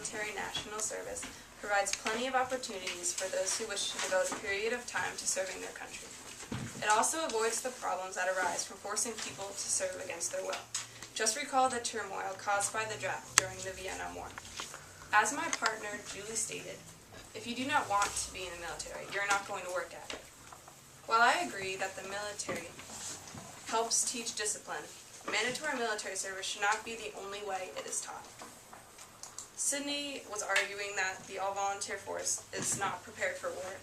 voluntary national service provides plenty of opportunities for those who wish to devote a period of time to serving their country. It also avoids the problems that arise from forcing people to serve against their will. Just recall the turmoil caused by the draft during the Vietnam War. As my partner Julie stated, if you do not want to be in the military, you're not going to work at it. While I agree that the military helps teach discipline, mandatory military service should not be the only way it is taught. Sydney was arguing that the all-volunteer force is not prepared for war,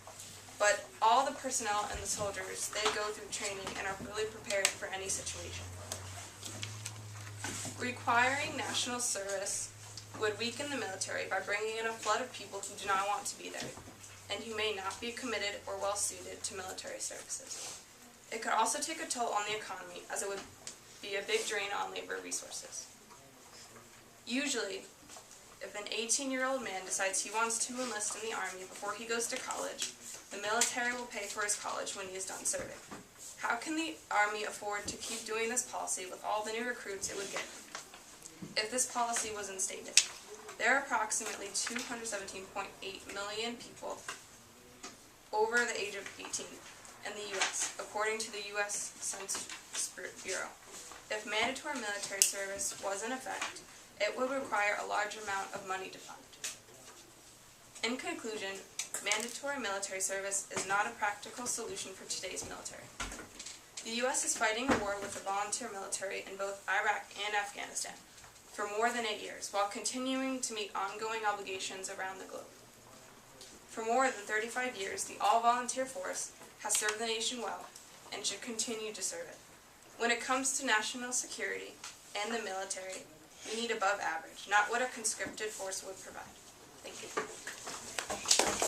but all the personnel and the soldiers, they go through training and are fully prepared for any situation. Requiring national service would weaken the military by bringing in a flood of people who do not want to be there, and who may not be committed or well-suited to military services. It could also take a toll on the economy, as it would be a big drain on labor resources. Usually, if an 18-year-old man decides he wants to enlist in the Army before he goes to college, the military will pay for his college when he is done serving. How can the Army afford to keep doing this policy with all the new recruits it would get? If this policy was instated, there are approximately 217.8 million people over the age of 18 in the U.S., according to the U.S. Census Bureau. If mandatory military service was in effect, it would require a large amount of money to fund. In conclusion, mandatory military service is not a practical solution for today's military. The U.S. is fighting a war with the volunteer military in both Iraq and Afghanistan for more than 8 years, while continuing to meet ongoing obligations around the globe. For more than 35 years, the all-volunteer force has served the nation well and should continue to serve it. When it comes to national security and the military, we need above average, not what a conscripted force would provide. Thank you.